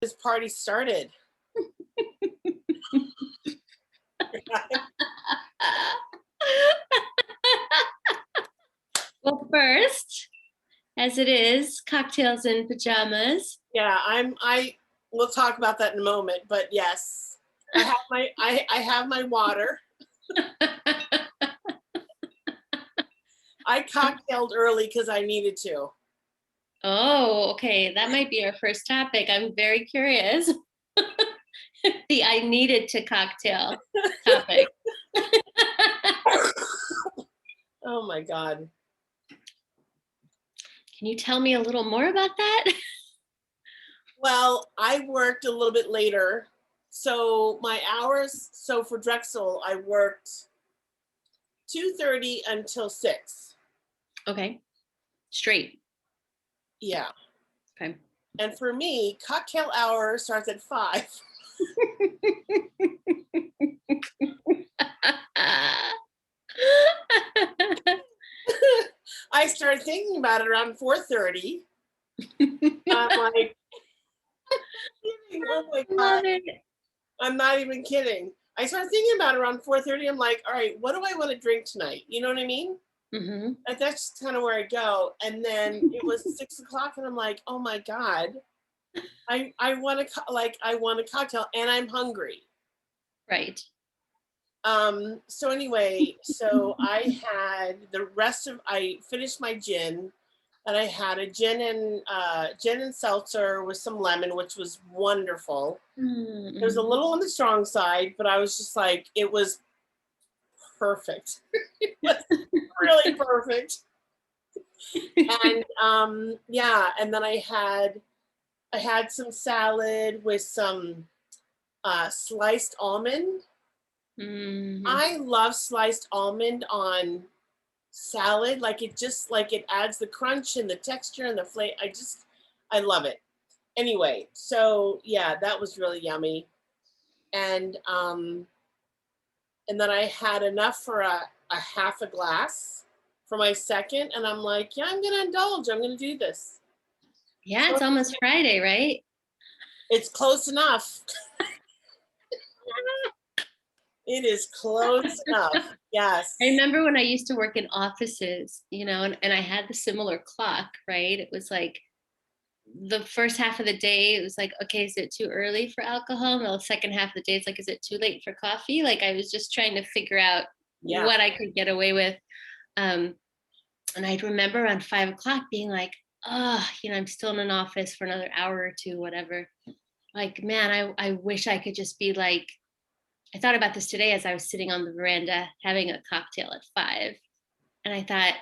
this party started. Well, first, as it is, cocktails and pajamas. Yeah, we'll talk about that in a moment, but yes, I have my water. I cocktailed early because I needed to. Oh, okay. That might be our first topic. I'm very curious. The I needed to cocktail topic. Oh my God. Can you tell me a little more about that? Well, I worked a little bit later. So my hours, so for Drexel, I worked 2:30 until 6. Okay. Straight. Yeah. Okay. And for me, cocktail hour starts at 5. I started thinking about it around 4:30. I'm like, oh my Love God. it. I'm not even kidding. I started thinking about it around 4:30. I'm like, all right, what do I want to drink tonight? You know what I mean? Mm-hmm. Like, that's kind of where I go. And then it was 6 o'clock, and I'm like, oh my God, I want I want a cocktail, and I'm hungry. Right. So anyway, so I finished my gin, and I had a gin and seltzer with some lemon, which was wonderful. Mm-hmm. It was a little on the strong side, but I was just like, it was perfect. It was really perfect. And yeah, and then I had some salad with some sliced almond. Mm-hmm. I love sliced almond on salad. Like, it adds the crunch and the texture and the flavor. I love it. Anyway, so yeah, that was really yummy. And then I had enough for a half a glass for my second, and I'm like, yeah, I'm gonna indulge. I'm gonna do this. Yeah, So it's almost Friday, right? it's close enough. It is close enough. Yes. I remember when I used to work in offices, and I had the similar clock, right? It was like the first half of the day, it was like, okay, is it too early for alcohol? And the second half of the day, it's like, is it too late for coffee? Like, I was just trying to figure out Yeah. what I could get away with. And I remember around 5 o'clock being like, oh, I'm still in an office for another hour or two, whatever. Like, man, I wish I could just be like, I thought about this today as I was sitting on the veranda having a cocktail at 5. And I thought,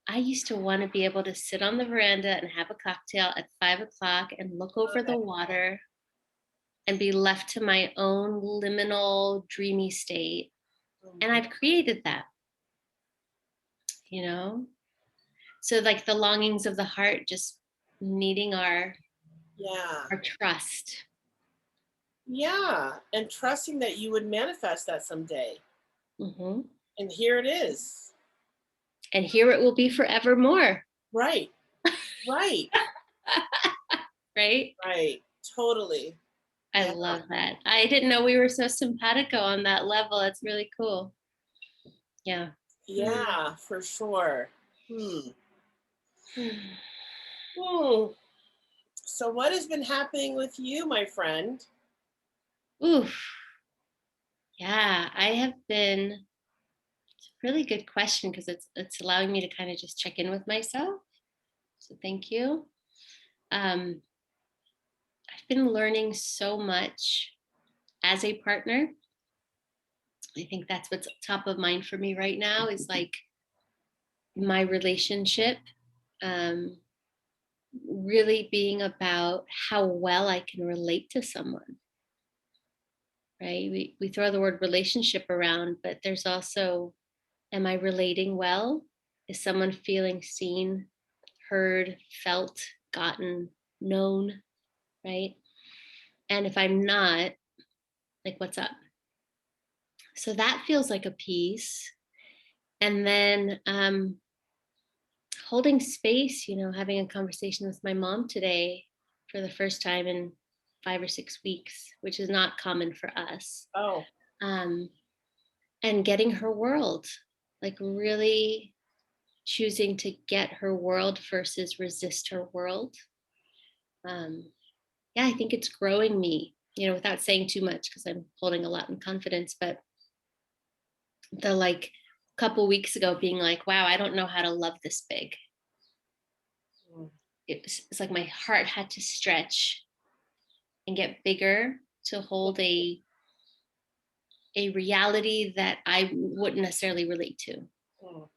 I used to want to be able to sit on the veranda and have a cocktail at 5 o'clock and look over the water and be left to my own liminal, dreamy state. And I've created that, you know? So, like, the longings of the heart just needing our Yeah. trust. Yeah. And trusting that you would manifest that someday. Mm-hmm. And here it is. And here it will be forevermore. Right. Right. Right? Right. Totally. I Yeah. love that. I didn't know we were so simpatico on that level. It's really cool. Yeah. Yeah, for sure. Hmm. Hmm. So what has been happening with you, my friend? Oof. Yeah, I have been. It's a really good question because it's allowing me to kind of just check in with myself. So thank you. I've been learning so much as a partner. I think that's what's top of mind for me right now is like my relationship really being about how well I can relate to someone. Right? We throw the word relationship around, but there's also, am I relating well? Is someone feeling seen, heard, felt, gotten, known? Right? And if I'm not, like, what's up? So that feels like a piece. And then holding space, having a conversation with my mom today for the first time in 5 or 6 weeks, which is not common for us. Oh, Um, and getting her world, like really choosing to get her world versus resist her world. Yeah, I think it's growing me, without saying too much because I'm holding a lot in confidence, but the like couple weeks ago being like, wow, I don't know how to love this big. mm, It's like my heart had to stretch and get bigger to hold a reality that I wouldn't necessarily relate to. mm,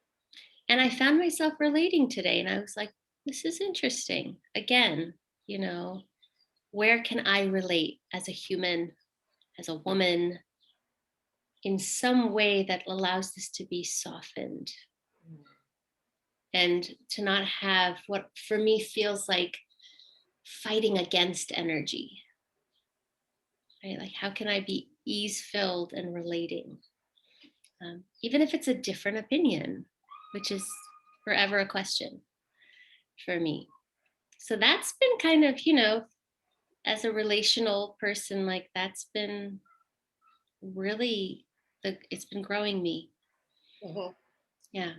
And I found myself relating today, and I was like, this is interesting. Again, you know, where can I relate as a human, as a woman, in some way that allows this to be softened mm. and to not have what for me feels like fighting against energy, right? Like, how can I be ease filled and relating? Even if it's a different opinion, which is forever a question for me. So that's been kind of, as a relational person, like that's been really it's been growing me. Mhm. Yeah.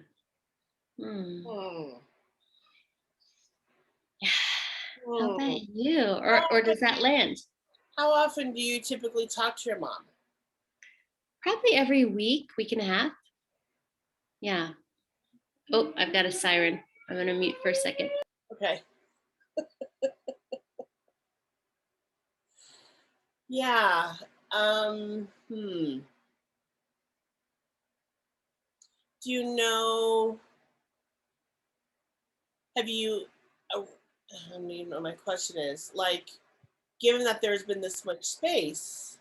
Hmm. Mm. Yeah. How Mm. about you? How Or often does that land? how often do you typically talk to your mom? Probably every week and a half. Yeah. Oh, I've got a siren. I'm gonna mute for a second. Okay. Yeah. Do you know, have you, uh, I mean, my question is like, given that there's been this much space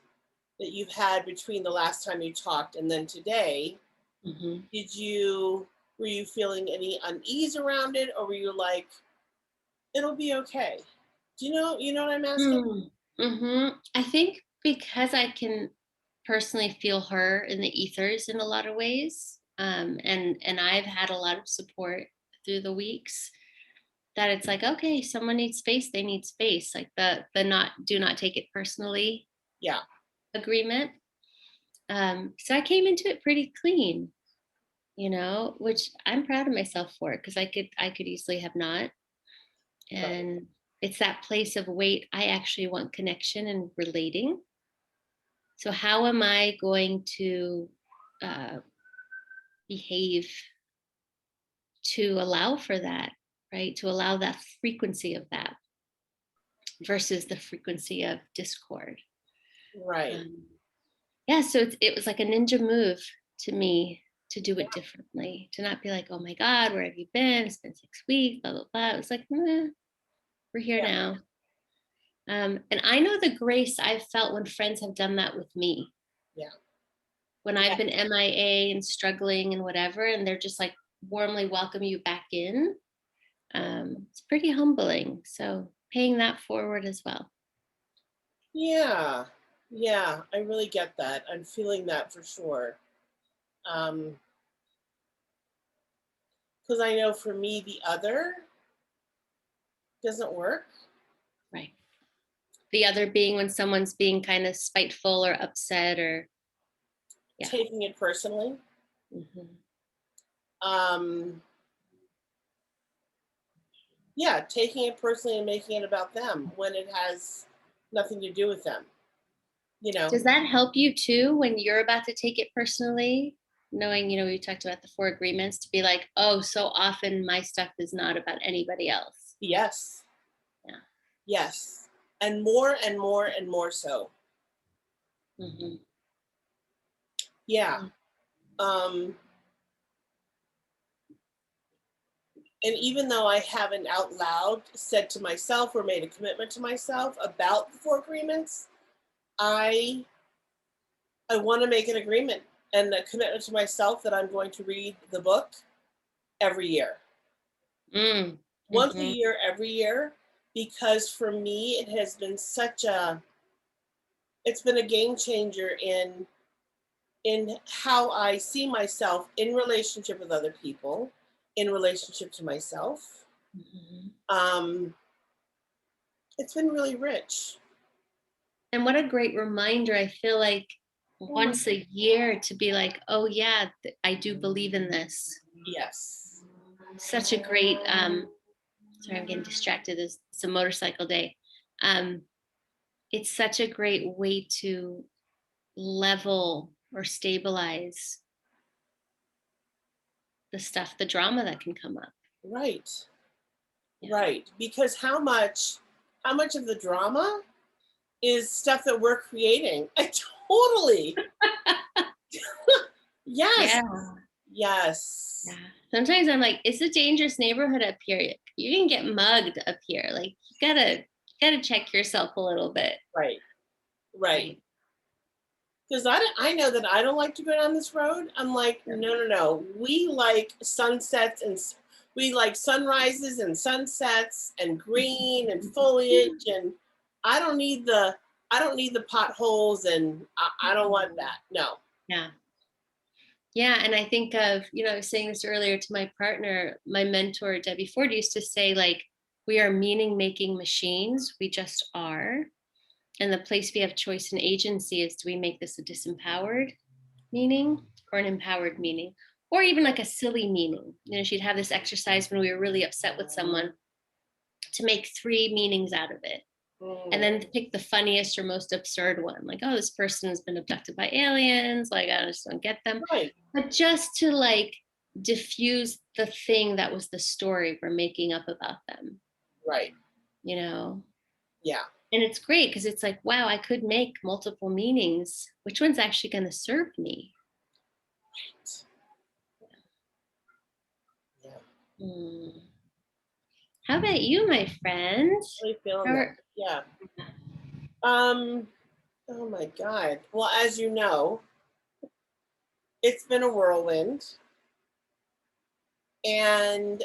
that you've had between the last time you talked and then today, Hmm. were you feeling any unease around it, or were you like, it'll be okay? You know what I'm asking? Mm-hmm. I think because I can personally feel her in the ethers in a lot of ways, and I've had a lot of support through the weeks. That it's like, okay, someone needs space, they need space. Like the not do not take it personally Yeah. agreement. So I came into it pretty clean, which I'm proud of myself for because I could easily have not. Right. And it's that place of wait, I actually want connection and relating. So how am I going to uh, behave to allow for that, right? To allow that frequency of that versus the frequency of discord. Right. Um, yeah, so it was like a ninja move to me to do it differently, to not be like, oh my God, where have you been? It's been 6 weeks, blah, blah, blah. It was like, we're here Yeah. now. And I know the grace I've felt when friends have done that with me. Yeah. When Yeah. I've been MIA and struggling and whatever, and they're just like warmly welcome you back in. It's pretty humbling. So paying that forward as well. Yeah. Yeah. I really get that. I'm feeling that for sure. Um, because I know for me the other doesn't work. Right. The other being when someone's being kind of spiteful or upset or, yeah. Taking it personally. Mm-hmm. Um, yeah, taking it personally and making it about them when it has nothing to do with them. You know. Does that help you too when you're about to take it personally? Knowing, we talked about the 4 agreements to be like, oh, so often my stuff is not about anybody else. Yes. Yeah. Yes. And more and more and more so. Mm-hmm. Yeah. Um, and even though I haven't out loud said to myself or made a commitment to myself about the 4 agreements, I I want to make an agreement and a commitment to myself that I'm going to read the book every year. Once a Mm-hmm. year, every year, because for me it has been it's been a game changer in how I see myself in relationship with other people, in relationship to myself. Mm-hmm. Um, it's been really rich. And what a great reminder. I feel like once a year to be like, oh yeah, I do believe in this. Yes. Such a great, sorry, I'm getting distracted. It's a motorcycle day. It's such a great way to level or stabilize the stuff, the drama that can come up. Right. Yeah. Right. Because how much of the drama is stuff that we're creating? Totally. Yes. Yeah. Yes. Yeah. Sometimes I'm like, it's a dangerous neighborhood up here. You can get mugged up here. Like you gotta check yourself a little bit. Right. Right. Right. Because I know that I don't like to go down this road. I'm like, no. We like sunsets and we like sunrises and sunsets and green and foliage, and I don't need the potholes, and I don't want that. No. Yeah. Yeah. And I think of, I was saying this earlier to my partner, my mentor, Debbie Ford, used to say, like, we are meaning making machines. We just are. And the place we have choice and agency is, do we make this a disempowered meaning or an empowered meaning? Or even like a silly meaning. She'd have this exercise when we were really upset with someone to make 3 meanings out of it. And then to pick the funniest or most absurd one, like, oh, this person has been abducted by aliens, like, I just don't get them. Right. But just to like diffuse the thing that was the story we're making up about them, Right. Yeah. Yeah. And it's great because it's like, wow, I could make multiple meanings. Which one's actually going to serve me? Yeah. Hmm. How about you, my friend? Really feeling that. Yeah. Oh my God. Well, as you know, it's been a whirlwind. And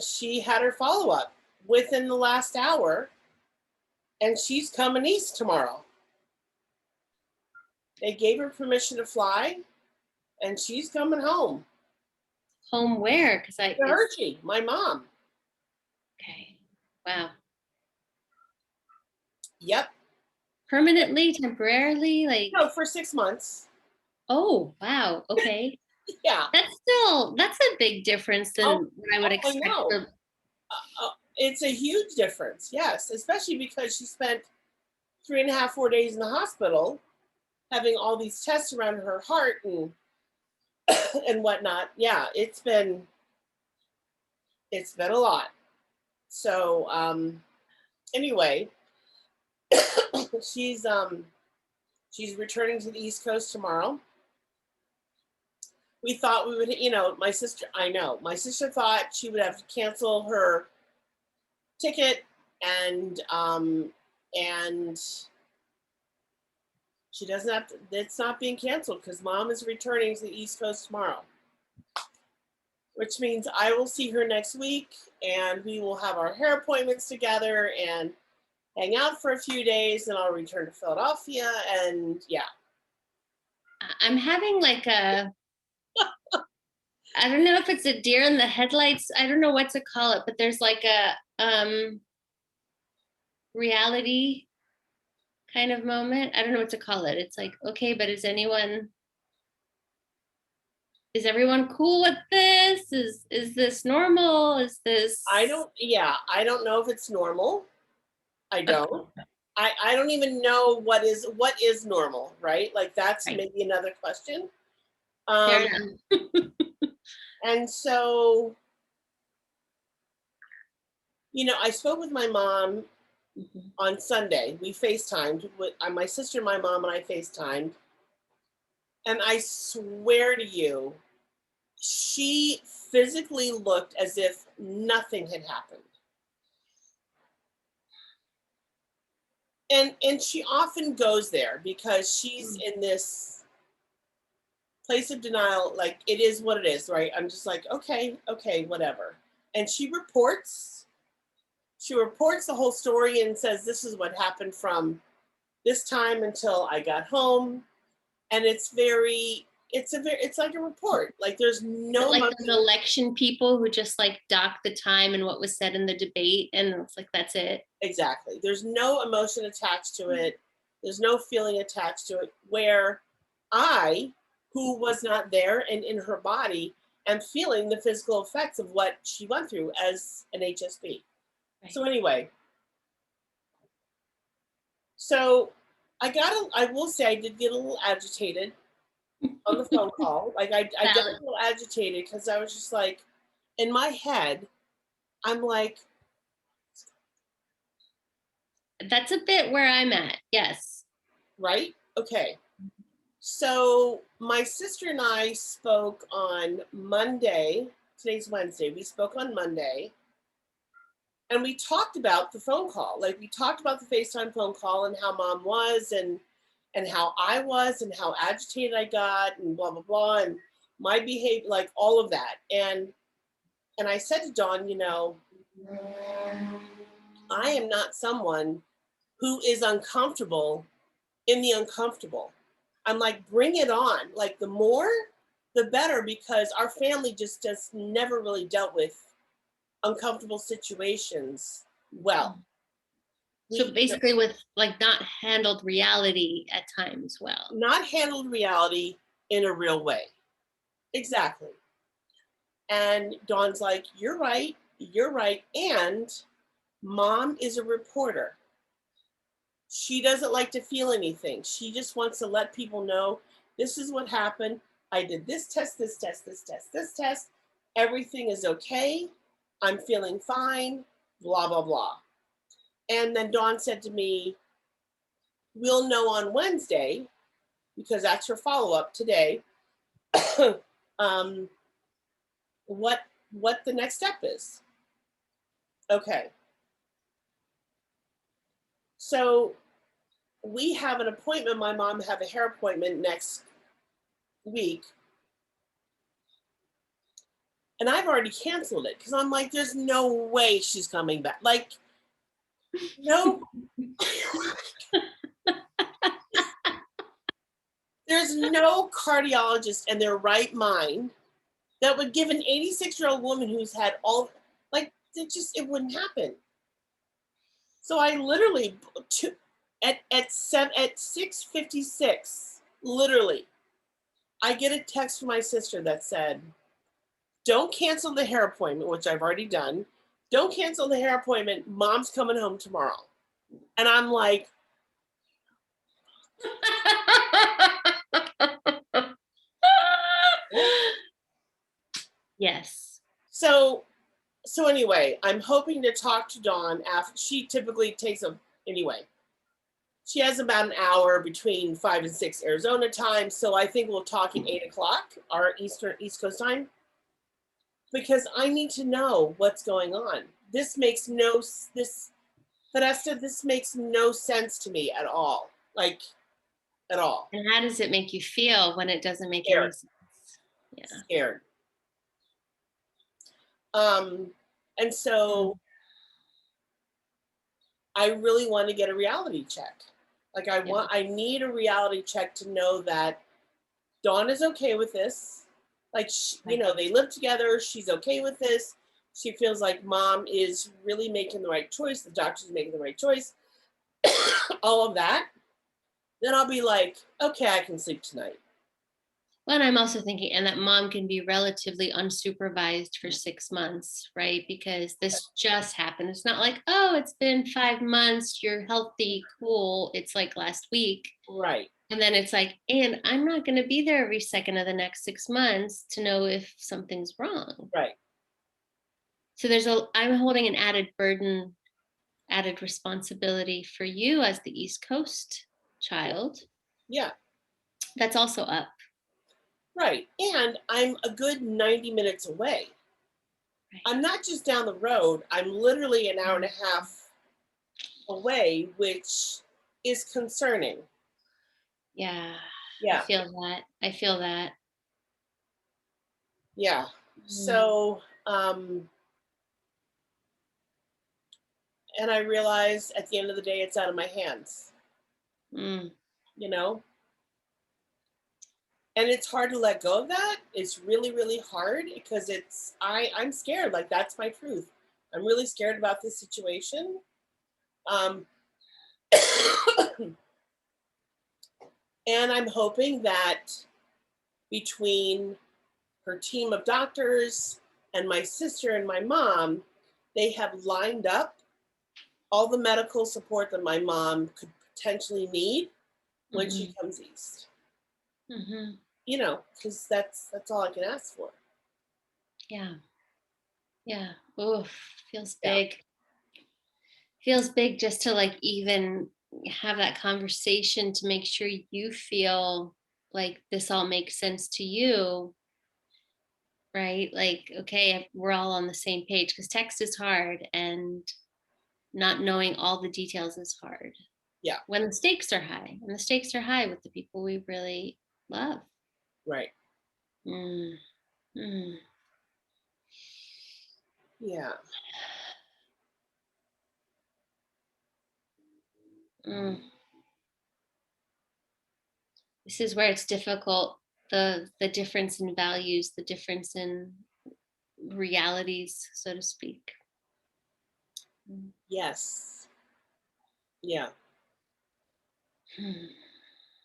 she had her follow-up within the last hour, and she's coming east tomorrow. They gave her permission to fly, and she's coming home. Home where? Because Hershey, my mom. Okay. Wow. Yep. Permanently, temporarily, like. No, for 6 months. Oh, wow. Okay. Yeah. That's a big difference than what I would expect. I know. It's a huge difference. Yes, especially because she spent 3.5, 4 days in the hospital, having all these tests around her heart and and whatnot. Yeah, it's been a lot. So anyway, she's returning to the East Coast tomorrow. We thought we would, my sister thought she would have to cancel her ticket, and she doesn't have to. It's not being canceled because mom is returning to the East Coast tomorrow, which means I will see her next week, and we will have our hair appointments together and hang out for a few days, and I'll return to Philadelphia, and yeah. I'm having like I don't know if it's a deer in the headlights. I don't know what to call it, but there's like a reality kind of moment. I don't know what to call it. It's like, okay, but is everyone cool with this? Is this normal? Is this? I don't know if it's normal. I don't. I don't even know what is normal, right? Like that's right. Maybe another question. Fair enough. And so, I spoke with my mom on Sunday. We FaceTimed with my sister, my mom, and I FaceTimed. And I swear to you, she physically looked as if nothing had happened. And she often goes there because she's in this place of denial, like it is what it is, right? I'm just like, okay, whatever. And she reports the whole story and says, this is what happened from this time until I got home. And it's very it's like a report. Like there's no Like emotion. those election people who just like dock the time and what was said in the debate, and it's like that's it. Exactly. There's no emotion attached to it. There's no feeling attached to it. Where I, who was not there and in her body, am feeling the physical effects of what she went through as an HSP. Right. So anyway, so I will say I did get a little agitated on the phone call. Like I got a little agitated because I was just like, in my head, I'm like, that's a bit where I'm at. Yes. right? Okay. So my sister and I spoke on Monday. Today's Wednesday. We spoke on Monday. And we talked about the phone call. Like we talked about the FaceTime phone call and how mom was and how I was and how agitated I got and blah blah blah and my behavior, like all of that. And I said to Dawn, you know, I am not someone who is uncomfortable in the uncomfortable. I'm like, bring it on. Like the more, the better, because our family just never really dealt with uncomfortable situations well. So basically with like not handled reality at times well. Not handled reality in a real way. Exactly. And Dawn's like, you're right. And mom is a reporter. She doesn't like to feel anything. She just wants to let people know this is what happened. I did this test, this test, this test, this test. Everything is okay. I'm feeling fine, blah, blah, blah. And then Dawn said to me, we'll know on Wednesday, because that's her follow-up today, um, what the next step is. Okay. So we have an appointment. My mom have a hair appointment next week. And I've already canceled it because I'm like, there's no way she's coming back. Like, no. There's no cardiologist in their right mind that would give an 86-year-old woman who's had all, like, it wouldn't happen. So I literally, at 6:56, literally, I get a text from my sister that said, don't cancel the hair appointment, which I've already done. Don't cancel the hair appointment. Mom's coming home tomorrow. And I'm like, yes. So anyway, I'm hoping to talk to Dawn after. She typically takes anyway. She has about an hour between 5 and 6 Arizona time. So I think we'll talk at 8:00 our East Coast time, because I need to know what's going on. This makes no sense to me at all. Like, at all. And how does it make you feel when it doesn't make Scared. any sense? Yeah. Scared. And so I really want to get a reality check. Like I need a reality check to know that Dawn is okay with this. Like, you know, they live together. She's okay with this. She feels like mom is really making the right choice. The doctor's making the right choice. All of that. Then I'll be like, okay, I can sleep tonight. Well, and I'm also thinking, and that mom can be relatively unsupervised for 6 months, right? Because this just happened. It's not like, oh, it's been 5 months, you're healthy, cool. It's like last week. Right. And then it's like, and I'm not going to be there every second of the next 6 months to know if something's wrong. Right. So I'm holding an added burden, added responsibility for you as the East Coast child. Yeah. That's also up. Right. And I'm a good 90 minutes away. Right. I'm not just down the road. I'm literally an hour and a half away, which is concerning. Yeah. Yeah. I feel that. Yeah. So, and I realized at the end of the day, it's out of my hands. You know? And it's hard to let go of that. It's really, really hard because I'm scared. Like, that's my truth. I'm really scared about this situation. Um, and I'm hoping that between her team of doctors and my sister and my mom, they have lined up all the medical support that my mom could potentially need when she Mm-hmm. comes east. Mm-hmm. You know, because that's all I can ask for. Yeah. Yeah. Oof. Feels Yeah, big. Feels big just to like even have that conversation to make sure you feel like this all makes sense to you, right? Like, okay, we're all on the same page, because text is hard and not knowing all the details is hard yeah, when the stakes are high, and the stakes are high with the people we really love. right. Mm, mm, Yeah, mm. This is where it's difficult, the difference in values, the difference in realities, so to speak. Mm. yes, yeah. Mm.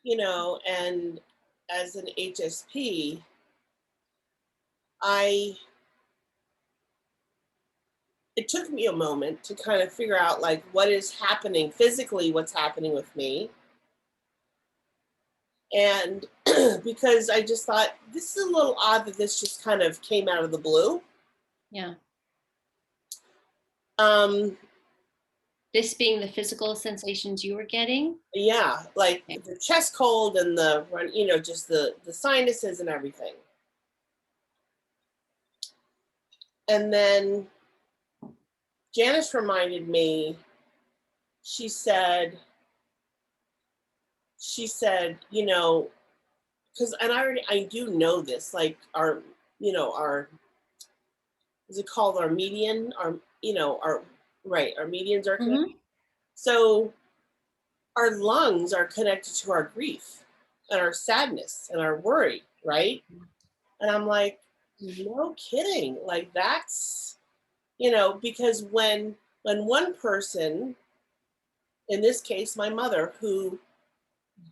You know, and as an HSP, I it took me a moment to kind of figure out like what is happening physically, what's happening with me. And because I just thought this is a little odd that this just kind of came out of the blue. Yeah. Um, This being the physical sensations you were getting. yeah, like Okay. the chest cold and the run, you know, just the sinuses and everything. And then Janice reminded me, she said, you know, because and I do know this, like our, you know, our, is it called our median? Our, you know, our, right, our medians are connected. Mm-hmm. So our lungs are connected to our grief and our sadness and our worry, right? And I'm like, no kidding. Like that's, you know, because when one person, in this case, my mother, who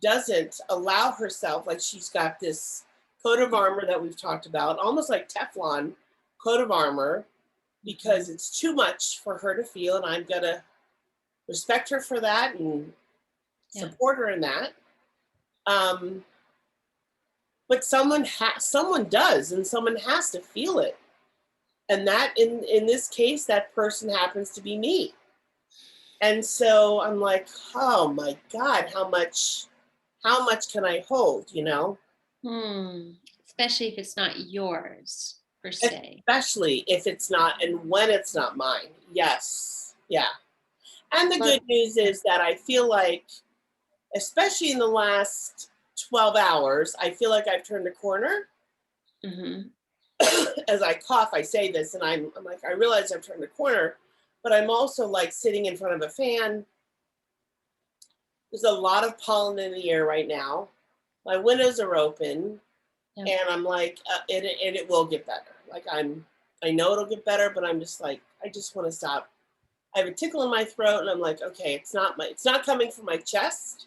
doesn't allow herself, like she's got this coat of armor that we've talked about, almost like Teflon coat of armor, because it's too much for her to feel. And I'm going to respect her for that and Yeah. support her in that. Um, but someone does, and someone has to feel it. And that in this case, that person happens to be me. And so I'm like, oh my God, how much can I hold, you know? Hmm. Especially if it's not yours per se. Especially if it's not and when it's not mine. Yes. Yeah. And the But good news yeah. is that I feel like, especially in the last 12 hours, I feel like I've turned a corner. Mm-hmm. As I cough, I say this, and I'm like, I realize I've turned a corner, but I'm also like sitting in front of a fan. There's a lot of pollen in the air right now. My windows are open, Yeah. and I'm like, and it will get better. Like I know it'll get better, but I'm just like, I just want to stop. I have a tickle in my throat, and I'm like, okay, it's not coming from my chest,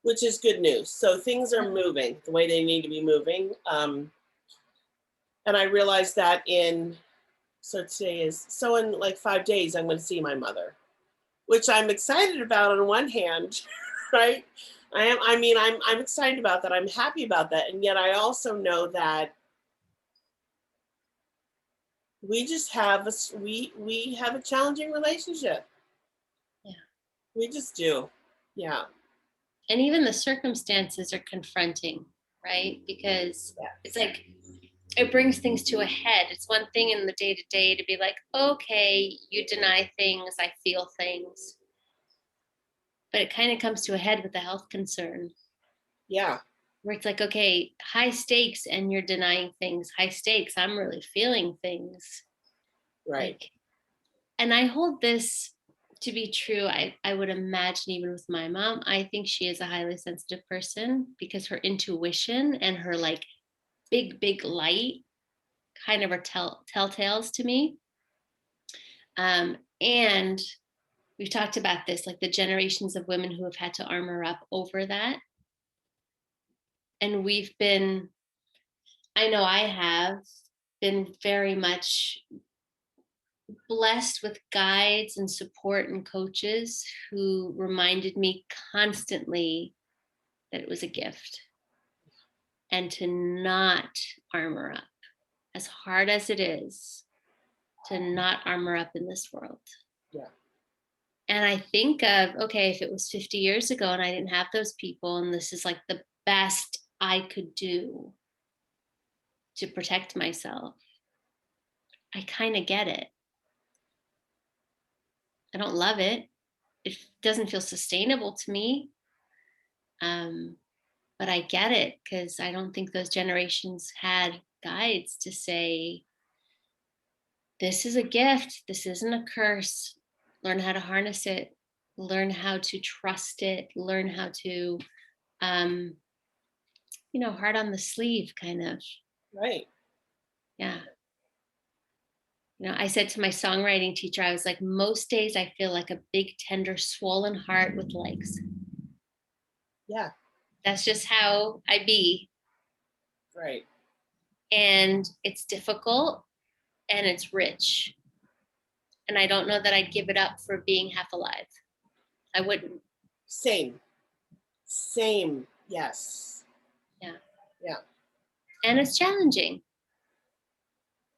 which is good news. So things are moving the way they need to be moving. And I realized that so today is, so in like 5 days, I'm going to see my mother, which I'm excited about on one hand, right? I'm excited about that. I'm happy about that. And yet I also know that we just have we have a challenging relationship. Yeah. We just do. Yeah. And even the circumstances are confronting, right? Because Yeah. it's like it brings things to a head. It's one thing in the day to day to be like, okay, you deny things, I feel things. But it kind of comes to a head with the health concern, Yeah. where it's like, okay, high stakes and you're denying things. High stakes, I'm really feeling things. Right. Like, and I hold this to be true. I would imagine even with my mom, I think she is a highly sensitive person because her intuition and her like big light kind of are telltales to me. And we've talked about this, like the generations of women who have had to armor up over that. And I know I have been very much blessed with guides and support and coaches who reminded me constantly that it was a gift and to not armor up, as hard as it is, to not armor up in this world. Yeah. And I think of, okay, if it was 50 years ago and I didn't have those people, and this is like the best I could do to protect myself, I kind of get it. I don't love it. It doesn't feel sustainable to me. But I get it because I don't think those generations had guides to say, this is a gift, this isn't a curse. Learn how to harness it, learn how to trust it, learn how to, heart on the sleeve kind of. Right. Yeah. I said to my songwriting teacher, I was like, most days I feel like a big, tender, swollen heart with legs. Yeah. That's just how I be. Right. And it's difficult and it's rich. And I don't know that I'd give it up for being half alive. I wouldn't. Same. Yes. Yeah. Yeah. And it's challenging.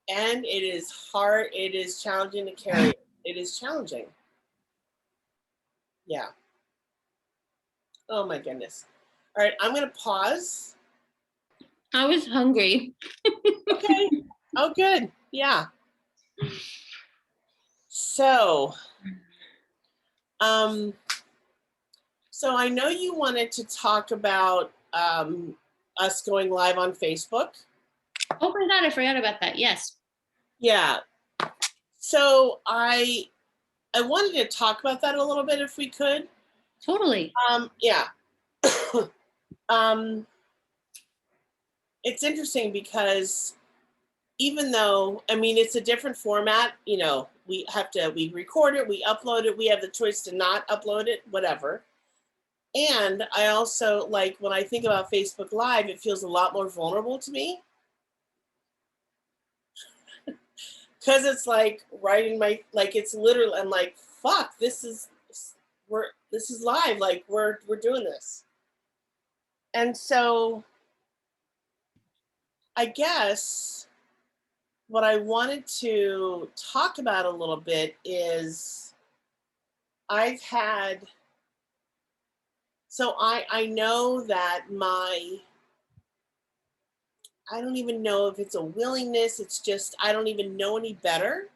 And it is hard. It is challenging to carry. It is challenging. Yeah. Oh my goodness. All right. I'm going to pause. I was hungry. Okay. Oh, good. Yeah. So I know you wanted to talk about us going live on Facebook. Oh my God, I forgot about that. Yes. Yeah. So I wanted to talk about that a little bit if we could. Totally. Yeah. It's interesting because even though, I mean, it's a different format, we record it, we upload it, we have the choice to not upload it, whatever. And I also, like, when I think about Facebook Live, it feels a lot more vulnerable to me. Because it's like writing it's literally, I'm like, fuck, this is live, like we're doing this. And so I guess what I wanted to talk about a little bit is I know that I don't even know if it's a willingness, it's just, I don't even know any better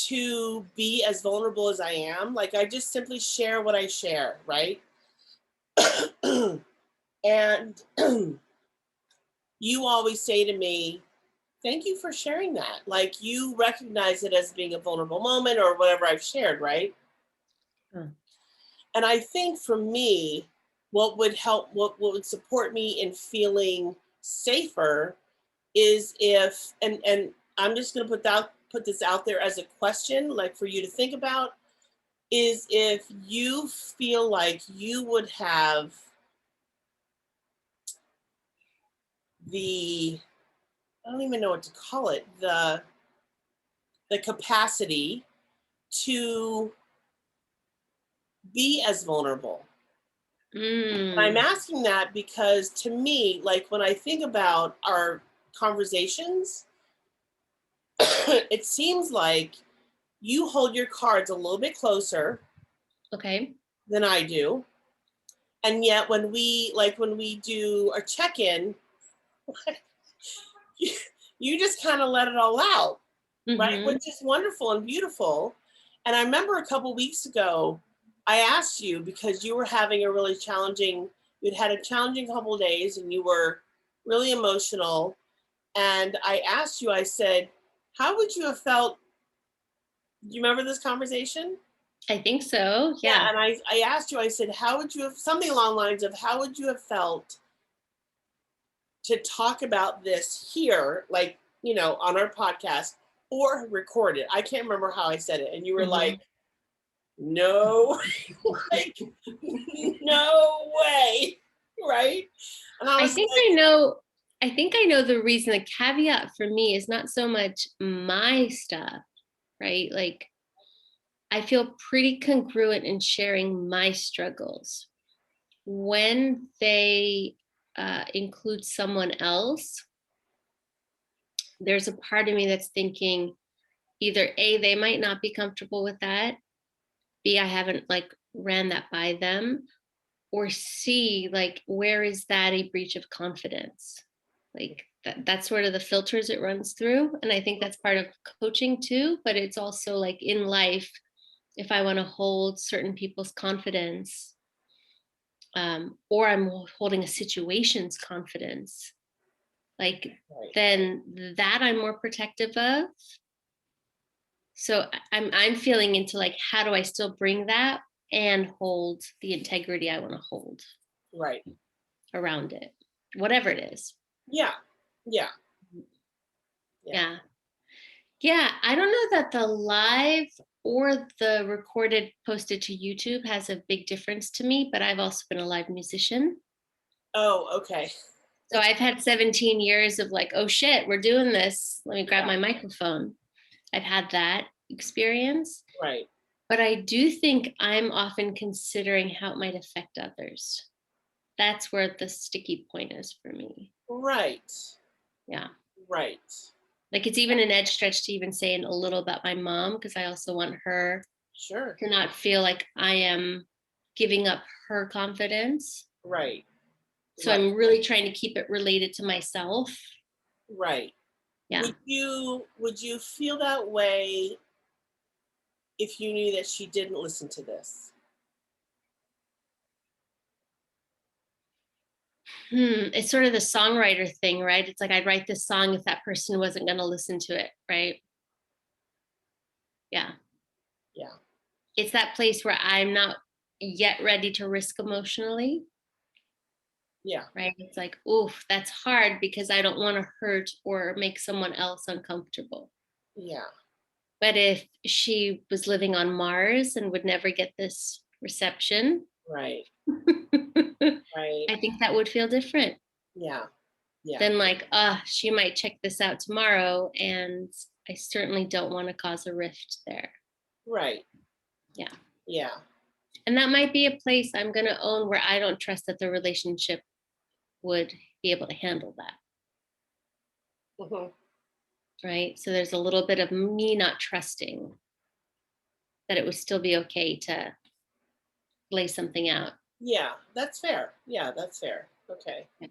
to be as vulnerable as I am. Like, I just simply share what I share, right? And you always say to me, thank you for sharing that. Like, you recognize it as being a vulnerable moment or whatever I've shared, right? And I think for me, what would support me in feeling safer is if, and I'm just going to put this out there as a question, like for you to think about, is if you feel like you would have I don't even know what to call it, the capacity to be as vulnerable. I'm asking that because to me, like when I think about our conversations, it seems like you hold your cards a little bit closer than I do. And yet when we do a check-in, you just kind of let it all out, right? Which is wonderful and beautiful. And I remember a couple weeks ago, I asked you, because you were having you'd had a challenging couple of days and you were really emotional. And I asked you, I said, how would you have felt? Do you remember this conversation? I think so. Yeah, Yeah. and I asked you, I said, how would you have, something along the lines of, how would you have felt to talk about this here, like, you know, on our podcast or record it? I can't remember how I said it. And you were like, no, like, no way. Right. And I I was think like, I know the reason. The caveat for me is not so much my stuff, right? Like I feel pretty congruent in sharing my struggles. When they include someone else, there's a part of me that's thinking either A, they might not be comfortable with that, B, I haven't like ran that by them, or C, like where is that a breach of confidence? Like that's sort of the filters it runs through. And I think that's part of coaching too, but it's also like in life, if I want to hold certain people's confidence, or I'm holding a situation's confidence, like right. then that I'm more protective of. So I'm feeling into like, how do I still bring that and hold the integrity I want to hold Right. around it, whatever it is. Yeah. Yeah. Yeah. Yeah. I don't know that the live or the recorded posted to YouTube has a big difference to me, but I've also been a live musician. Oh, okay. So I've had 17 years of like, oh shit, we're doing this. Let me grab my microphone. I've had that experience. Right. But I do think I'm often considering how it might affect others. That's where the sticky point is for me. Right. Yeah. Right. Like it's even an edge stretch to even say a little about my mom, because I also want her Sure. to not feel like I am giving up her confidence. Right. So Right. I'm really trying to keep it related to myself. Right. Yeah. Would you feel that way if you knew that she didn't listen to this? It's sort of the songwriter thing, right? It's like I'd write this song if that person wasn't going to listen to it, right? Yeah. Yeah. It's that place where I'm not yet ready to risk emotionally, Yeah. right? It's like, oof, that's hard because I don't want to hurt or make someone else uncomfortable. Yeah. But if she was living on Mars and would never get this reception, Right. Right. I think that would feel different Yeah. Yeah. than like, she might check this out tomorrow. And I certainly don't want to cause a rift there. Right. Yeah. Yeah. And that might be a place I'm going to own where I don't trust that the relationship would be able to handle that. Mhm. Right. So there's a little bit of me not trusting that it would still be okay to lay something out. Yeah. That's fair. Yeah. That's fair. Okay. Yeah.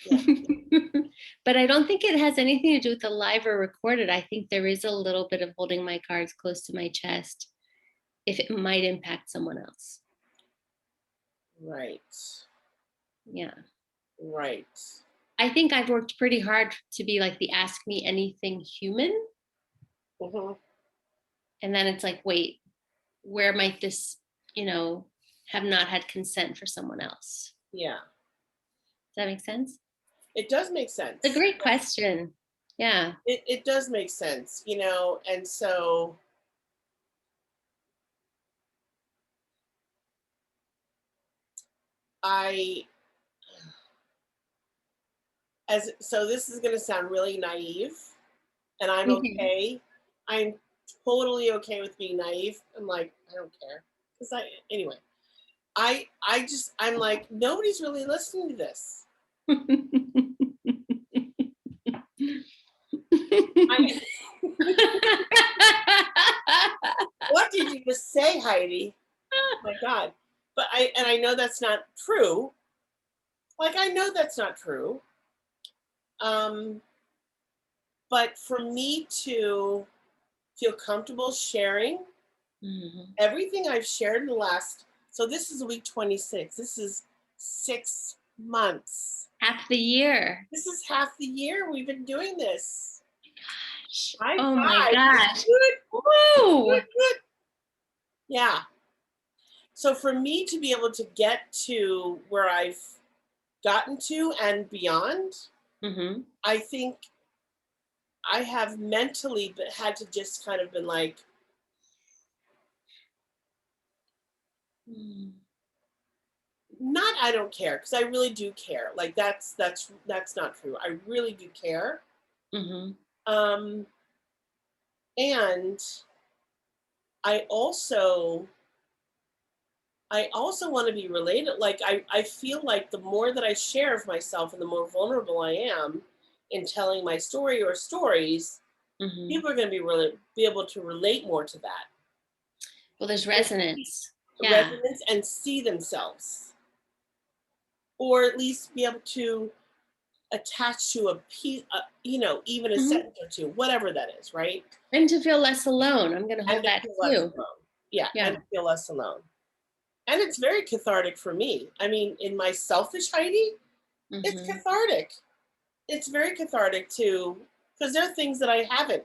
Yeah. But I don't think it has anything to do with the live or recorded. I think there is a little bit of holding my cards close to my chest if it might impact someone else. Right. Yeah. Right. I think I've worked pretty hard to be like the ask me anything human. Mhm. And then it's like, wait, where might this, have not had consent for someone else? Yeah. Does that make sense? It does make It's a sense. great question. Yeah. It does make sense, you know, and so I this is going to sound really naive, and I'm Mhm. okay. I'm totally okay with being naive. I'm like, I don't care, because anyway. I'm like, nobody's really listening to this. I, what did you just say, Heidi? Oh my God. But I know that's not true. Like, I know that's not true. Um, but for me to feel comfortable sharing Mhm. everything I've shared in the last, so this is week 26. This is 6 months. Half the year. This is half the year we've been doing this. High Oh my five. gosh. Good, Woo! good, good. Yeah. So for me to be able to get to where I've gotten to and beyond, Mm-hmm. I think I have mentally but had to just kind of been like, Mm-hmm. not I don't care, because I really do care. Like that's not true. I really do care. Mm-hmm. Um and I also I also want to be related. Like I feel like the more that I share of myself and the more vulnerable I am in telling my story or stories, Mm-hmm. people are going to be able to relate more to that. Well, there's And resonance. Yeah. resonance and see themselves, or at least be able to attach to a piece, even a Mm-hmm. sentence or two, whatever that is, right? And to feel less alone. I'm going to And hold to that feel less too. alone. Yeah, and Yeah. to feel less alone. And it's very cathartic for me. I mean, in my selfish Heidi, it's Mm-hmm. cathartic. It's very cathartic too, because there are things that I haven't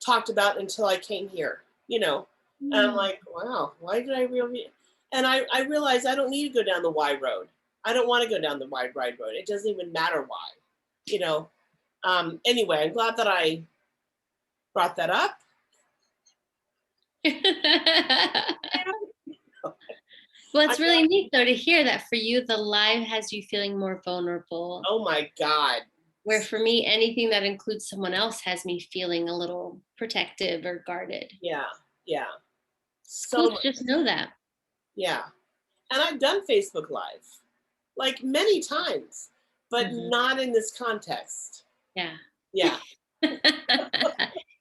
talked about until I came here, And I'm Mm. like, wow, why did I really? And I realized I don't need to go down the wide road. I don't want to go down the wide road. It doesn't even matter why, you know. Anyway, I'm glad that I brought that up. Well, I'm it's really glad, neat though to hear that for you, the live has you feeling more vulnerable. oh my God. Where for me, anything that includes someone else has me feeling a little protective or guarded. Yeah, yeah. It's So cool to much. just know that. Yeah. And I've done Facebook Live like many times, but Hmm. not in this context. Yeah. Yeah.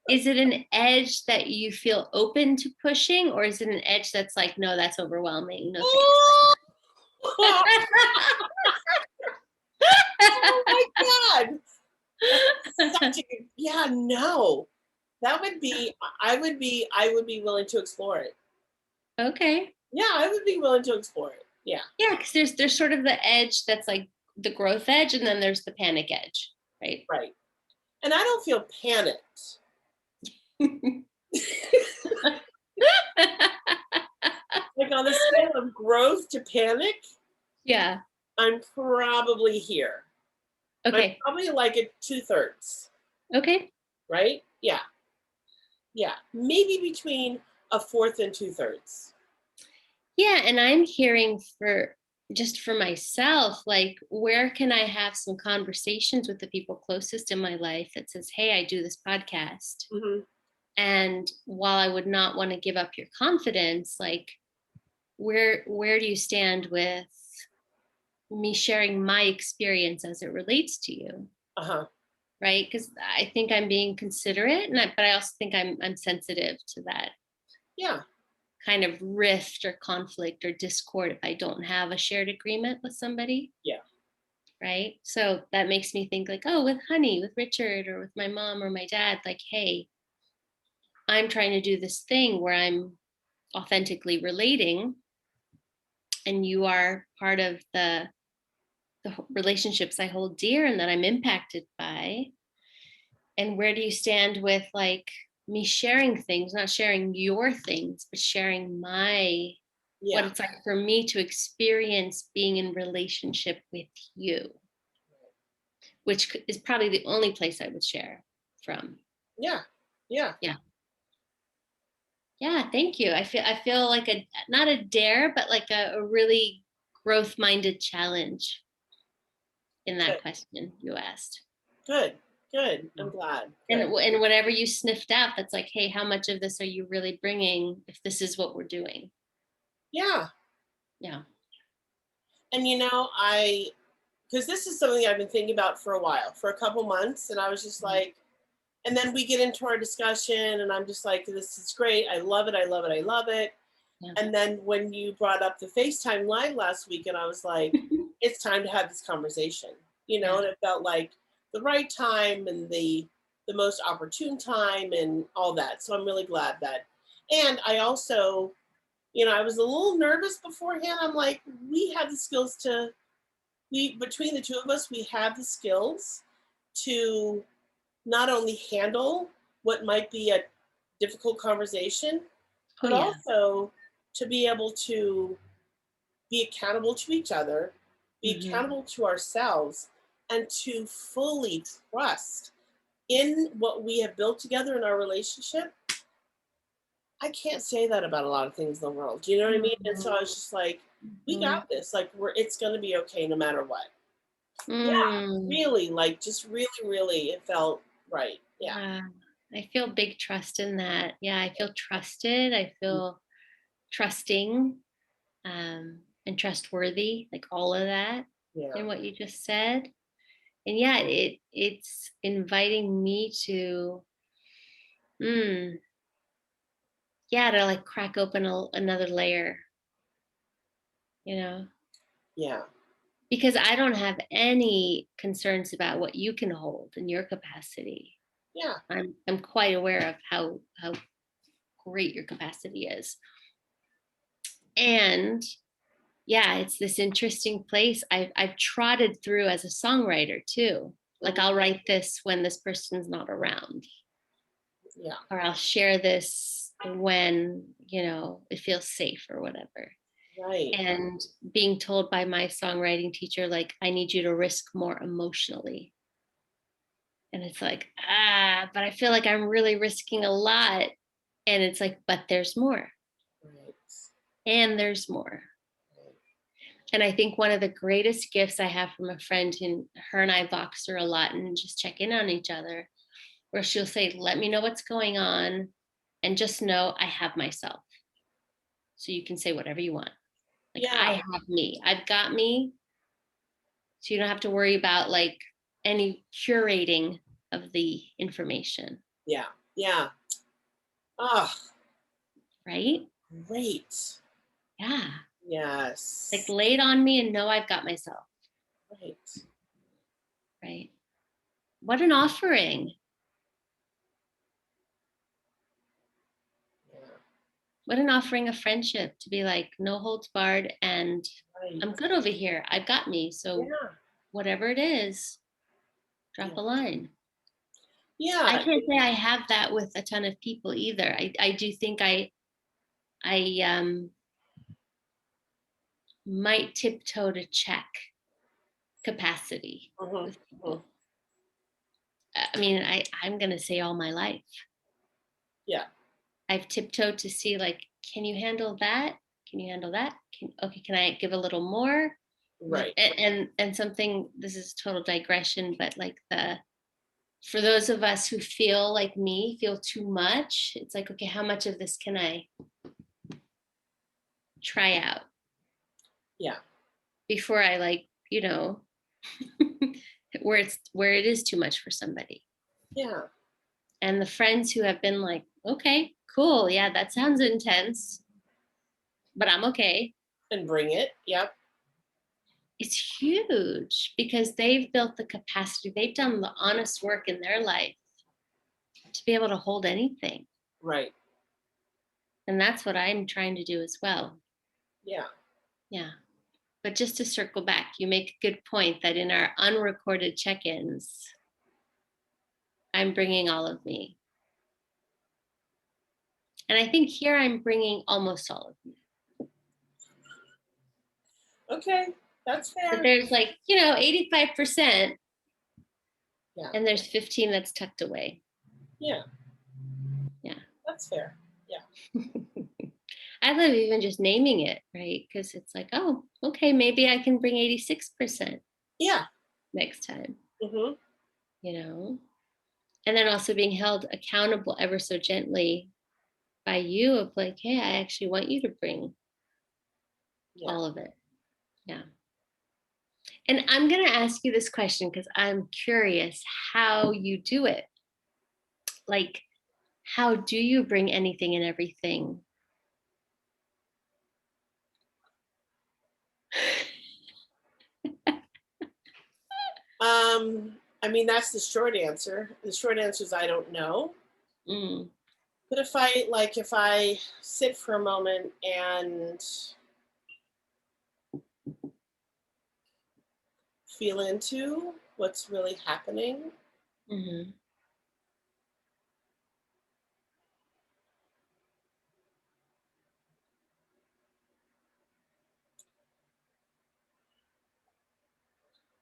Is it an edge that you feel open to pushing, or is it an edge that's like, no, that's overwhelming? No Oh my God. That's such a good, yeah, no. That would be, I would be willing to explore it. Okay. Yeah, I would be willing to explore it. Yeah, Yeah, because there's sort of the edge that's like the growth edge, and then there's the panic edge, right? right. And I don't feel panicked. Like on the scale of growth to panic, Yeah. I'm probably here. I'm Okay. probably like at 2/3, Okay. right? Yeah, yeah. Maybe between a fourth and 2/3. Yeah, and I'm hearing for just for myself, like where can I have some conversations with the people closest in my life that says, "Hey, I do this podcast." Mm-hmm. And while I would not want to give up your confidence, like where do you stand with me sharing my experience as it relates to you? Uh-huh. Right? Because I think I'm being considerate, but I also think I'm sensitive to that Yeah, kind of rift or conflict or discord if I don't have a shared agreement with somebody. yeah, Right. So that makes me think like, oh, with Honey, with Richard, or with my mom or my dad, like, hey, I'm trying to do this thing where I'm authentically relating, and you are part of the relationships I hold dear and that I'm impacted by. And where do you stand with like me sharing things, not sharing your things, but sharing what yeah, it's like for me to experience being in relationship with you, which is probably the only place I would share from. yeah, yeah. Yeah. Yeah, thank you. I feel like a not a dare, but like a really growth-minded challenge in that Good, question you asked. good, good. I'm Yeah. glad. And Good. and whatever you sniffed out, that's like, hey, how much of this are you really bringing if this is what we're doing? Yeah. Yeah. And because this is something I've been thinking about for a while, for a couple months, and I was just Mhm. like, and then we get into our discussion, and I'm just like, this is great. I love it. I love it. I love it. Yeah. And then when you brought up the FaceTime live last week, and I was like, it's time to have this conversation, Yeah. and it felt like the right time and the most opportune time and all that. So I'm really glad that. And I also, I was a little nervous beforehand. I'm like, we have the skills between the two of us, we have the skills to not only handle what might be a difficult conversation, Oh but yeah. also to be able to be accountable to each other, be Hmm. accountable to ourselves, and to fully trust in what we have built together in our relationship. I can't say that about a lot of things in the world. Do you know what I mean? And so I was just like, we Hmm. got this. Like, it's going to be okay no matter what. Yeah, Mm. really, like, just really, really, it felt right. Yeah. Yeah. I feel big trust in that. Yeah, I feel trusted. I feel trusting, and trustworthy, like all of that Yeah. in what you just said. And yeah, it's inviting me to, mm, yeah, to like crack open another layer, you know, Yeah. because I don't have any concerns about what you can hold in your capacity. Yeah. I'm quite aware of how great your capacity is. And yeah, it's this interesting place I've trotted through as a songwriter too. Like Mhm. I'll write this when this person's not around, Yeah. or I'll share this when, it feels safe or whatever. Right. And being told by my songwriting teacher, like, I need you to risk more emotionally. And it's like, but I feel like I'm really risking a lot. And it's like, but there's more, Right. and there's more. And I think one of the greatest gifts I have from a friend, who her and I Voxer a lot and just check in on each other, where she'll say, let me know what's going on, and just know I have myself. So you can say whatever you want. Like, Yeah. I have me. I've got me. So you don't have to worry about like any curating of the information, Yeah. Yeah. Ah, right? great. Yeah. Like, Yes. lay it on me and know I've got myself, Right. right? What an offering. Yeah. What an offering of friendship, to be like, no holds barred, and Right. I'm good over here. I've got me. So Yeah. whatever it is, Yeah. drop a line. I Yeah. can't say I have that with a ton of people either. I do think I might tiptoe to check capacity Mhm, with mhm. people. I mean, I'm gonna say all my life. Yeah. I've tiptoed to see, like, can you handle that? Can you handle that? Can I give a little more? Right. And something, this is total digression, but like, for those of us who feel like me, feel too much, it's like, okay, how much of this can I try out Yeah. before I, like, where it is too much for somebody. Yeah. And the friends who have been like, okay, cool, yeah, that sounds intense, but I'm okay. And bring it. Yep. It's huge because they've built the capacity, they've done the honest work in their life to be able to hold anything. Right. And that's what I'm trying to do as well. Yeah. Yeah. But just to circle back, you make a good point that in our unrecorded check ins, I'm bringing all of me. And I think here I'm bringing almost all of me. Okay. That's But fair. there's like, 85%, Yeah. and there's 15 that's tucked away. Yeah. Yeah. That's fair. Yeah. I love even just naming it, right? Because it's like, oh, okay, maybe I can bring 86% Yeah. next time, Mm-hmm. you know? And then also being held accountable ever so gently by you, of like, hey, I actually want you to bring Yeah. all of it. Yeah. And I'm going to ask you this question because I'm curious how you do it. Like, how do you bring anything and everything? I mean, that's the short answer. The short answer is I don't know. Mm, But if I sit for a moment and feel into what's really happening, mhm.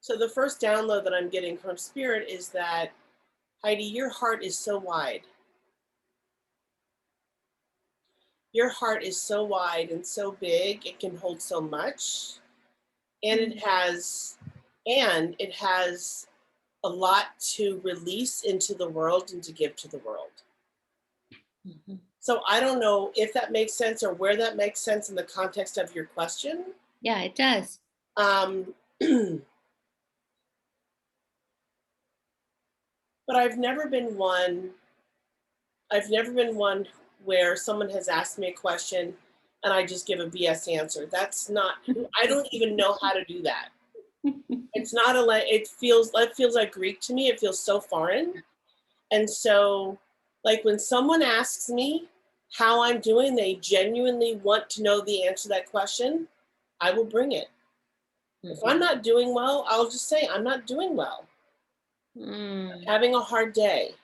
So the first download that I'm getting from Spirit is that, Heidi, your heart is so wide. Your heart is so wide and so big, it can hold so much. And it has a lot to release into the world and to give to the world. Mhm. So I don't know if that makes sense or where that makes sense in the context of your question. Yeah, it does. Um, but I've never been one where someone has asked me a question and I just give a BS answer. That's not, I don't even know how to do that. It's not it feels like Greek to me. It feels so foreign. And so, like, when someone asks me how I'm doing, they genuinely want to know the answer to that question, I will bring it. If I'm not doing well, I'll just say I'm not doing well. Having a hard day.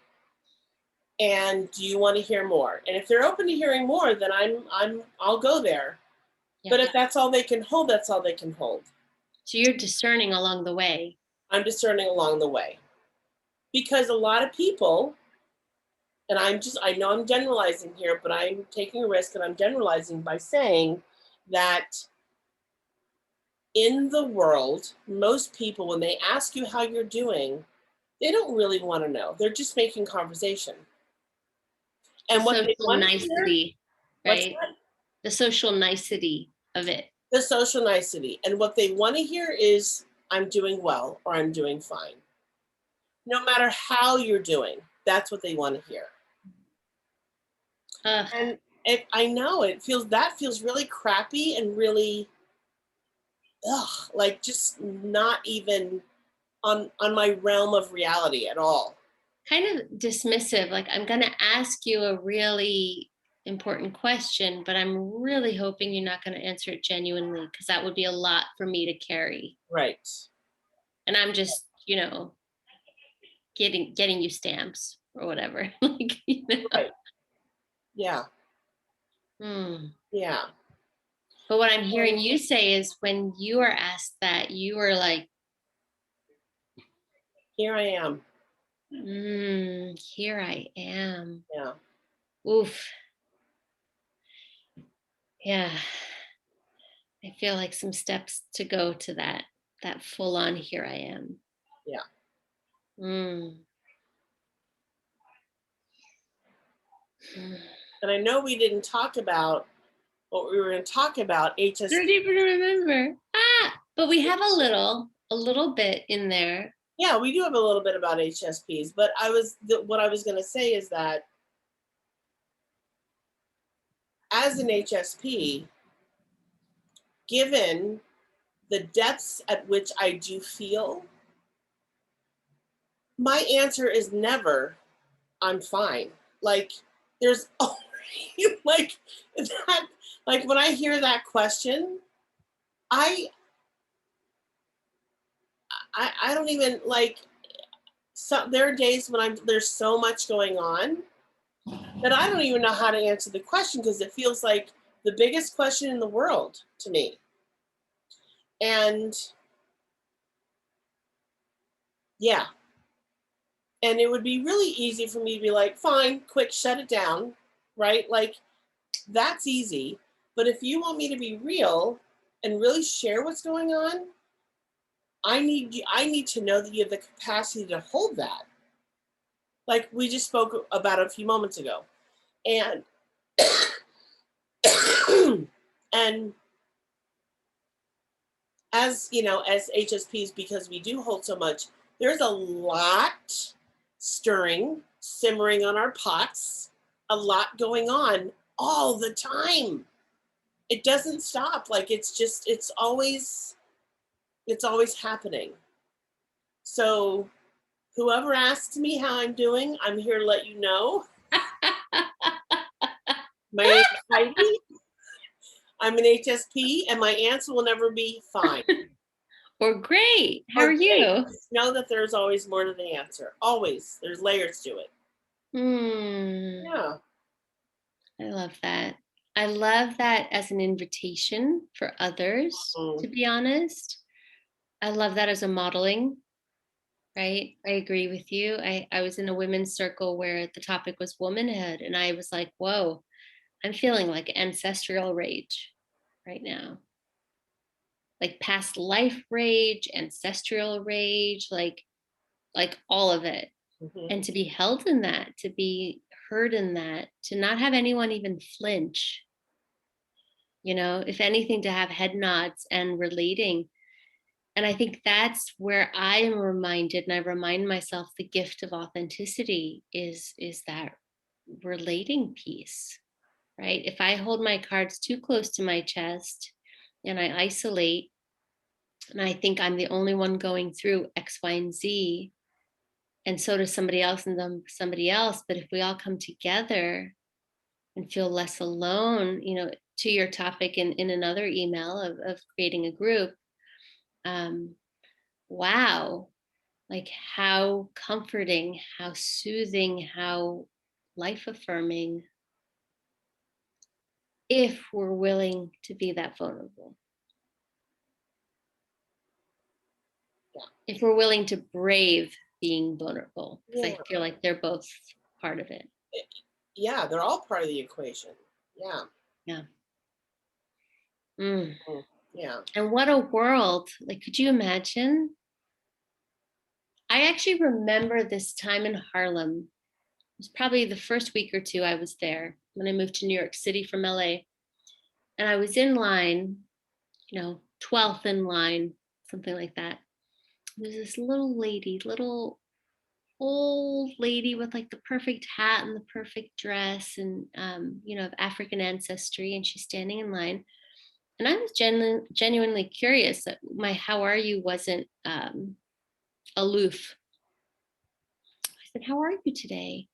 And do you want to hear more? And if they're open to hearing more, then I'll go there. Yeah. But if that's all they can hold, that's all they can hold. So you're discerning along the way. I'm discerning along the way. Because a lot of people, and I know I'm generalizing here, but I'm taking a risk and I'm generalizing by saying that in the world, most people, when they ask you how you're doing, they don't really want to know. They're just making conversation. And The what they social want to hear, nicety, what's right? that? The social nicety of it. The social nicety. And what they want to hear is, I'm doing well or I'm doing fine. No matter how you're doing, that's what they want to hear. And I know that feels really crappy and really, like just not even on my realm of reality at all. Kind of dismissive, like I'm going to ask you a really important question, but I'm really hoping you're not going to answer it genuinely, because that would be a lot for me to carry. Right. And I'm just, getting you stamps or whatever. Like, Right. Yeah. Yeah. But what I'm hearing you say is when you are asked that, you are like, Here I am. Here I am. Yeah. Oof. Yeah. I feel like some steps to go to that full on here I am. Yeah. Mm. And I know we didn't talk about what we were going to talk about, I HSP. don't even remember. But we have a little bit in there. Yeah, we do have a little bit about HSPs, but what I was going to say is that as an HSP, given the depths at which I do feel, my answer is never, I'm fine. Like, there's like that, like when I hear that question, I don't even like, so there are days when there's so much going on that I don't even know how to answer the question because it feels like the biggest question in the world to me. And yeah. And it would be really easy for me to be like, fine, quick, shut it down, right? Like, that's easy. But if you want me to be real and really share what's going on, I need to know that you have the capacity to hold that. Like we just spoke about a few moments ago. And and as you know, as HSPs, because we do hold so much, there's a lot stirring, simmering on our pots, a lot going on all the time. It doesn't stop. Like it's always happening. So whoever asks me how I'm doing, I'm here to let you know. My name is Heidi. I'm an HSP, and my answer will never be fine. Or great. How Or are great. you? Just know that there's always more to the answer. Always. There's layers to it. Yeah. I love that. I love that as an invitation for others, to be honest. I love that as a modeling, right? I agree with you. I was in a women's circle where the topic was womanhood, and I was like, whoa, I'm feeling like ancestral rage right now. Like past life rage, ancestral rage, like all of it. Mhm. And to be held in that, to be heard in that, to not have anyone even flinch, if anything, to have head nods and relating. And I think that's where I am reminded, and I remind myself the gift of authenticity is that relating piece, right? If I hold my cards too close to my chest and I isolate, and I think I'm the only one going through X, Y, and Z, and so does somebody else and then somebody else. But if we all come together and feel less alone, to your topic in another email of creating a group, um, wow, like how comforting, how soothing, how life affirming if we're willing to be that vulnerable. Yeah. If we're willing to brave being vulnerable, because Yeah. I feel like they're both part of it. Yeah, they're all part of the equation. Yeah. Yeah. Mm. Mm. Yeah. And what a world. Like, could you imagine? I actually remember this time in Harlem. It was probably the first week or two I was there when I moved to New York City from LA. And I was in line, 12th in line, something like that. There's this little lady, little old lady with like the perfect hat and the perfect dress and, of African ancestry. And she's standing in line. And I was genuinely curious that my how are you wasn't aloof. I said, how are you today?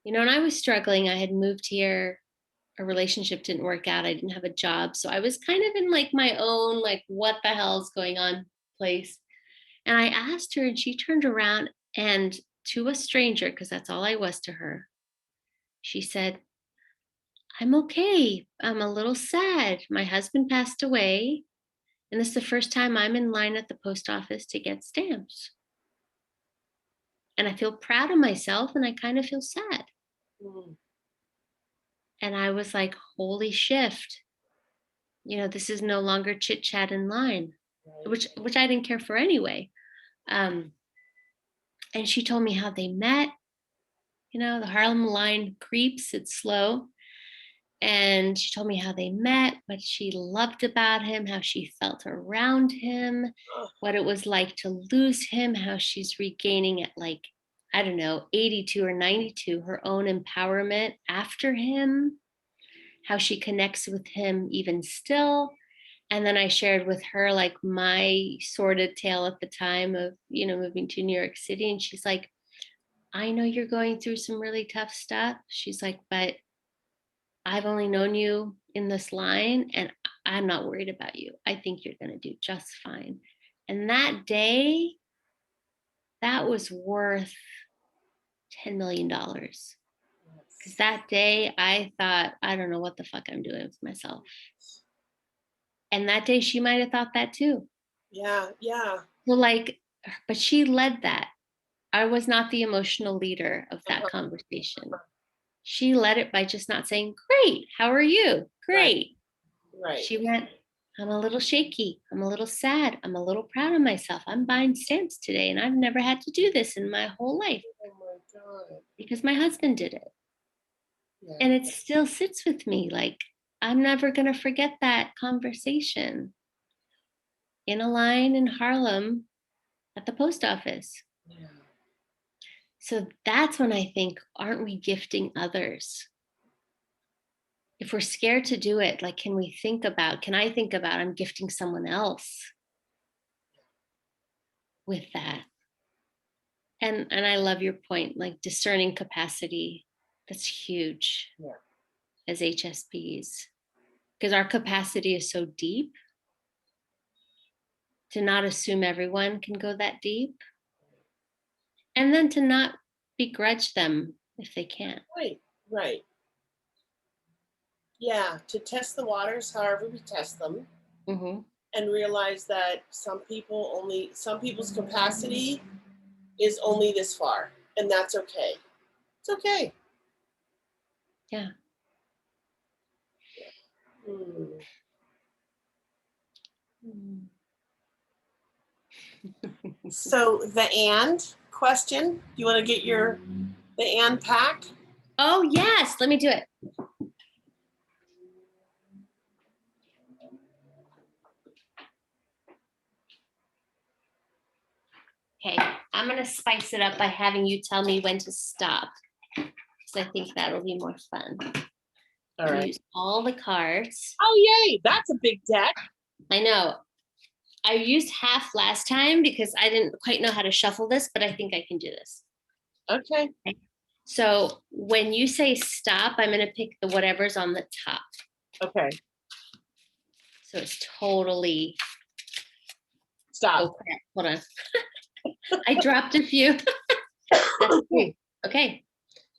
And I was struggling. I had moved here. A relationship didn't work out. I didn't have a job. So I was kind of in like my own, like, what the hell's going on place. And I asked her, and she turned around and to a stranger, because that's all I was to her, she said, I'm okay. I'm a little sad. My husband passed away. And this is the first time I'm in line at the post office to get stamps. And I feel proud of myself and I kind of feel sad. Mm. And I was like, holy shift. This is no longer chit chat in line, Right. which I didn't care for anyway. And she told me how they met. The Harlem line creeps, it's slow. And she told me how they met, what she loved about him, how she felt around him, Oh, what it was like to lose him, how she's regaining at like, I don't know, 82 or 92, her own empowerment after him, how she connects with him even still. And then I shared with her like my sordid tale at the time of, moving to New York City. And she's like, I know you're going through some really tough stuff. She's like, but I've only known you in this line and I'm not worried about you. I think you're going to do just fine. And that day, that was worth $10 million. Because yes. that day I thought, I don't know what the fuck I'm doing with myself. And that day she might have thought that too. Yeah. Yeah. So, like, but she led that. I was not the emotional leader of that Uh-huh. conversation. She led it by just not saying, great, how are you? Right. Great. Right. She went, I'm a little shaky. I'm a little sad. I'm a little proud of myself. I'm buying stamps today, and I've never had to do this in my whole life Oh my God. because my husband did it. Yeah. And it still sits with me. Like, I'm never going to forget that conversation in a line in Harlem at the post office. Yeah. So that's when I think, aren't we gifting others? If we're scared to do it, like, can I think about I'm gifting someone else with that? And I love your point, like discerning capacity. That's huge Yeah. as HSPs because our capacity is so deep to not assume everyone can go that deep and then to not begrudge them if they can't. Right. Right. Yeah. To test the waters, however we test them, Mm-hmm. and realize that some people's capacity is only this far, and that's okay. It's okay. Yeah. So the and question, you want to get the and pack? Oh, yes. Let me do it. Okay, I'm going to spice it up by having you tell me when to stop, because I think that'll be more fun. All right. Use all the cards. Oh, yay. That's a big deck. I know. I used half last time because I didn't quite know how to shuffle this, but I think I can do this. Okay. So when you say stop, I'm going to pick the whatever's on the top. Okay. So it's totally. Stop. Oh, crap. Hold on. I dropped a few. That's okay. Okay.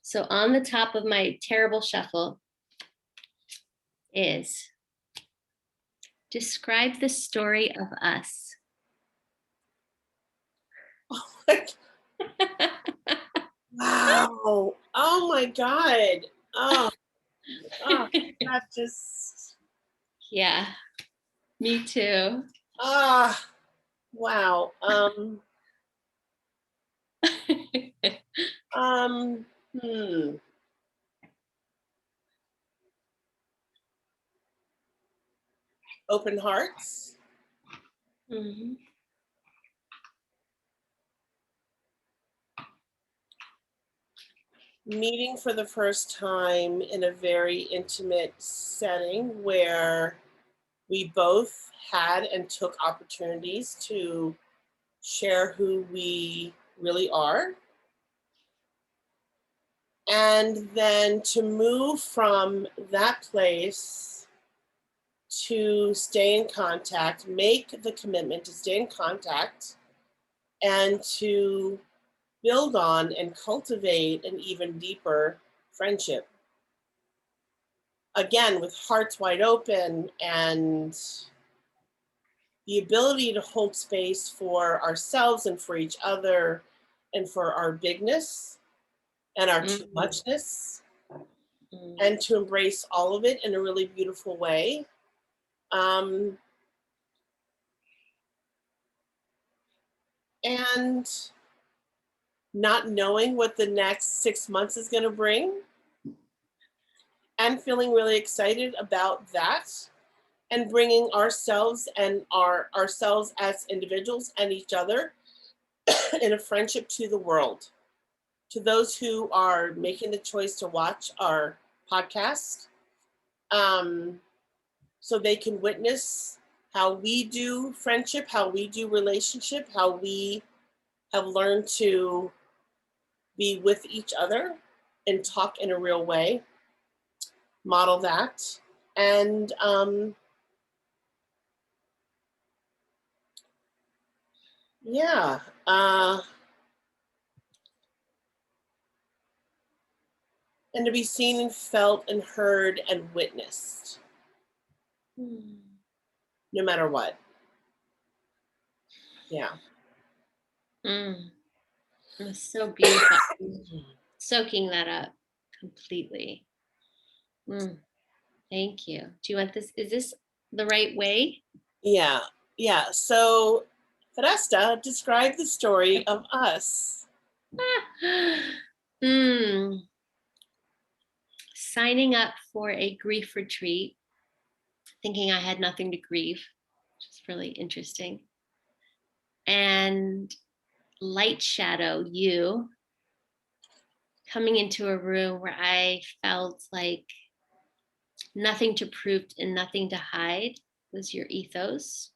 So on the top of my terrible shuffle is describe the story of us. Oh my wow. Oh my God. Oh, that just. Yeah, me too. Wow. Hmm. Open hearts. Mm-hmm. Meeting for the first time in a very intimate setting where we both had and took opportunities to share who we really are. And then to move from that place to stay in contact, make the commitment to stay in contact, and to build on and cultivate an even deeper friendship. Again, with hearts wide open and the ability to hold space for ourselves and for each other and for our bigness and our too muchness, and to embrace all of it in a really beautiful way. And not knowing what the next 6 months is going to bring, and feeling really excited about that, and bringing ourselves and ourselves as individuals and each other in a friendship to the world. To those who are making the choice to watch our podcast, so they can witness how we do friendship, how we do relationship, how we have learned to be with each other and talk in a real way, model that. And yeah, and to be seen and felt and heard and witnessed, no matter what. Yeah. It was so beautiful. Soaking that up completely. Thank you. Do you want this? Is this the right way? Yeah. Yeah. So, Fereshta, describe the story of us. Signing up for a grief retreat, thinking I had nothing to grieve, which is really interesting. And light shadow, you coming into a room where I felt like nothing to prove and nothing to hide was your ethos.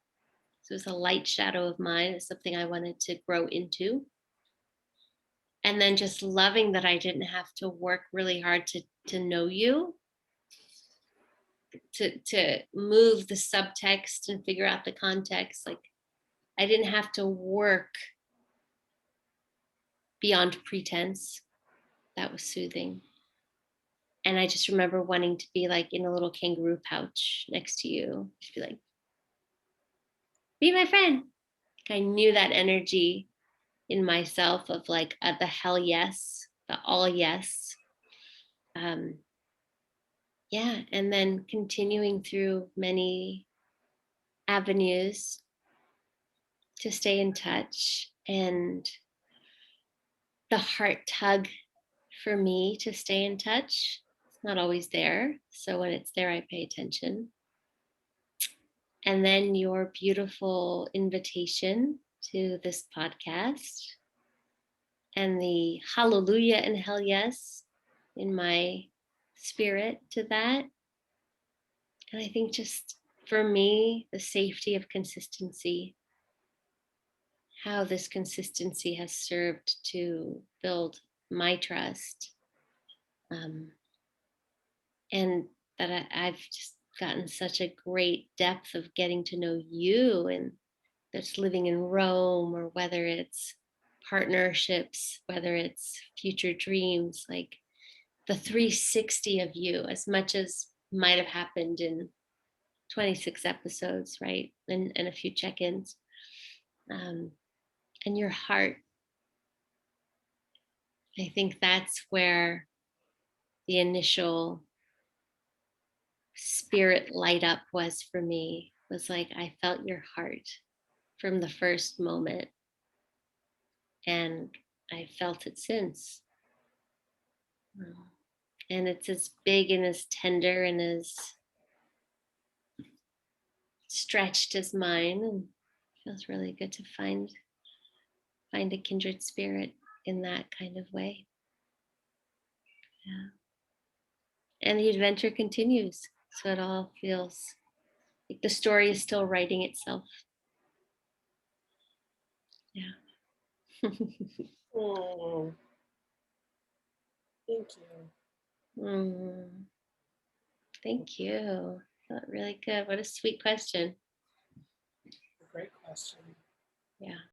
So it was a light shadow of mine. It's something I wanted to grow into. And then just loving that I didn't have to work really hard to know you, to move the subtext and figure out the context. Like I didn't have to work beyond pretense. That was soothing. And I just remember wanting to be like in a little kangaroo pouch next to you. Just be like, be my friend. I knew that energy in myself of like the hell yes, the all yes. Yeah, and then continuing through many avenues to stay in touch, and the heart tug for me to stay in touch. It's not always there. So when it's there, I pay attention. And then your beautiful invitation to this podcast and the hallelujah and hell yes in my spirit to that. And I think just for me, the safety of consistency, how this consistency has served to build my trust. And that I've just gotten such a great depth of getting to know you, and that's living in Rome, or whether it's partnerships, whether it's future dreams, like the 360 of you, as much as might have happened in 26 episodes, right? And a few check-ins. And your heart, I think that's where the initial spirit light up was for me. Was like I felt your heart from the first moment, and I felt it since. And it's as big and as tender and as stretched as mine, and it feels really good to find a kindred spirit in that kind of way. Yeah. And the adventure continues, so it all feels like the story is still writing itself. Yeah. Oh, thank you. Thank you. Felt really good. What a sweet question. Great question.